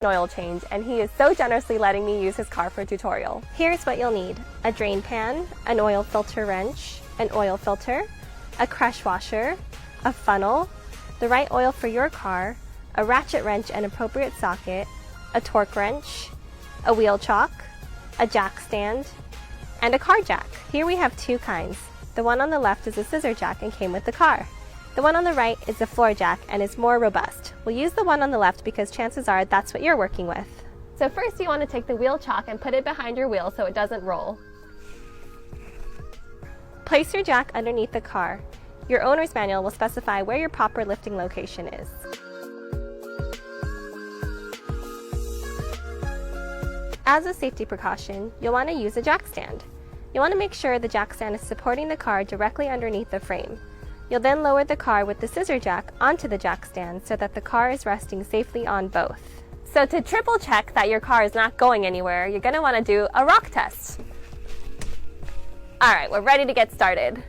an oil change, and he is so generously letting me use his car for a tutorial. Here's what you'll need: a drain pan, an oil filter wrench, an oil filter, a crush washer, a funnel, the right oil for your car, a ratchet wrench and appropriate socket, a torque wrench, a wheel chock, a jack stand, and a car jack. Here we have two kinds. The one on the left is a scissor jack and came with the car. The one on the right is a floor jack and is more robust. We'll use the one on the left because chances are that's what you're working with. So first you want to take the wheel chock and put it behind your wheel so it doesn't roll. Place your jack underneath the car. Your owner's manual will specify where your proper lifting location is. As a safety precaution, you'll want to use a jack stand. You'll want to make sure the jack stand is supporting the car directly underneath the frame. You'll then lower the car with the scissor jack onto the jack stand so that the car is resting safely on both. So to triple check that your car is not going anywhere, you're going to want to do a rock test. Alright, we're ready to get started.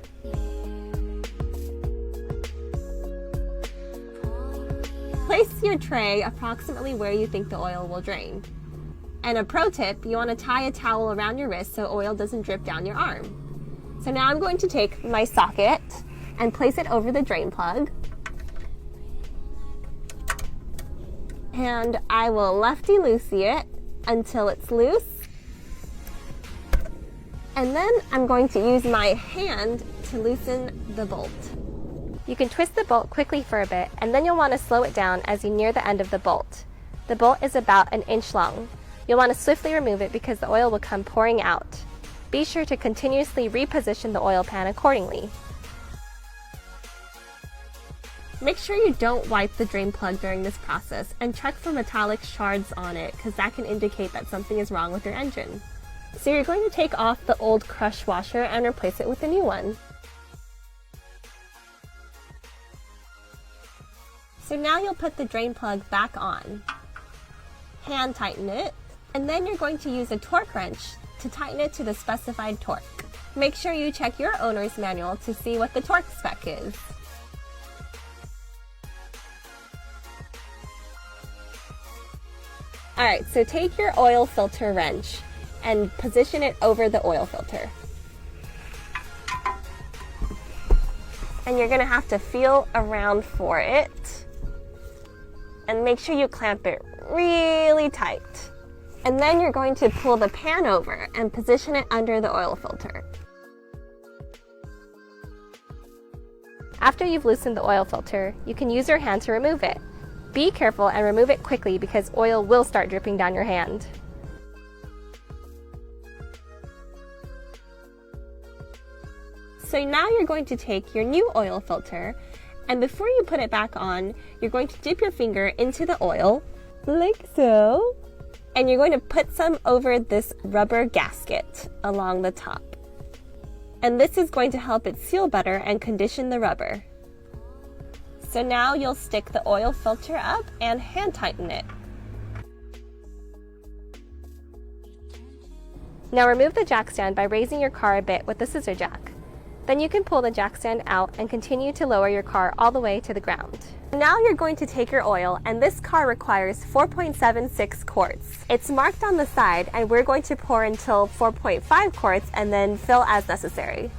Place your tray approximately where you think the oil will drain. And a pro tip, you want to tie a towel around your wrist so oil doesn't drip down your arm. So now I'm going to take my socket and place it over the drain plug. And I will lefty-loosey it until it's loose. And then I'm going to use my hand to loosen the bolt. You can twist the bolt quickly for a bit, and then you'll want to slow it down as you near the end of the bolt. The bolt is about 1 inch long. You'll want to swiftly remove it because the oil will come pouring out. Be sure to continuously reposition the oil pan accordingly. Make sure you don't wipe the drain plug during this process, and check for metallic shards on it because that can indicate that something is wrong with your engine. So you're going to take off the old crush washer and replace it with a new one. So now you'll put the drain plug back on. Hand tighten it, and then you're going to use a torque wrench to tighten it to the specified torque. Make sure you check your owner's manual to see what the torque spec is. Alright, so take your oil filter wrench and position it over the oil filter. And you're going to have to feel around for it. And make sure you clamp it really tight. And then you're going to pull the pan over and position it under the oil filter. After you've loosened the oil filter, you can use your hand to remove it. Be careful and remove it quickly because oil will start dripping down your hand. So now you're going to take your new oil filter, and before you put it back on, you're going to dip your finger into the oil, like so, and you're going to put some over this rubber gasket along the top. And this is going to help it seal better and condition the rubber. So now you'll stick the oil filter up and hand tighten it. Now remove the jack stand by raising your car a bit with the scissor jack. Then you can pull the jack stand out and continue to lower your car all the way to the ground. Now you're going to take your oil, and this car requires 4.76 quarts. It's marked on the side, and we're going to pour until 4.5 quarts and then fill as necessary.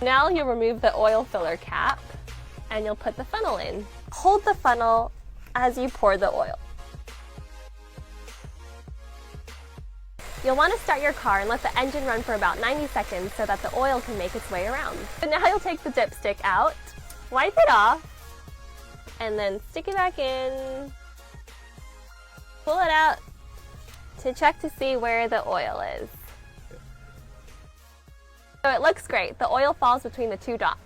Now you'll remove the oil filler cap and you'll put the funnel in. Hold the funnel as you pour the oil. You'll want to start your car and let the engine run for about 90 seconds so that the oil can make its way around. So now you'll take the dipstick out, wipe it off, and then stick it back in. Pull it out to check to see where the oil is. So it looks great. The oil falls between the two dots.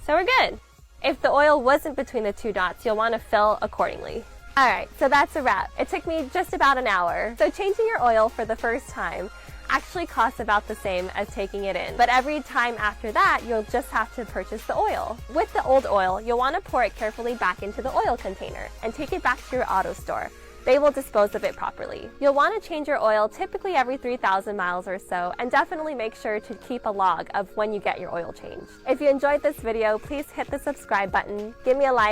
So we're good. If the oil wasn't between the two dots, you'll want to fill accordingly. Alright, so that's a wrap. It took me just about an hour. So changing your oil for the first time actually costs about the same as taking it in. But every time after that, you'll just have to purchase the oil. With the old oil, you'll want to pour it carefully back into the oil container and take it back to your auto store. They will dispose of it properly. You'll want to change your oil typically every 3,000 miles or so, and definitely make sure to keep a log of when you get your oil changed. If you enjoyed this video, please hit the subscribe button, give me a like,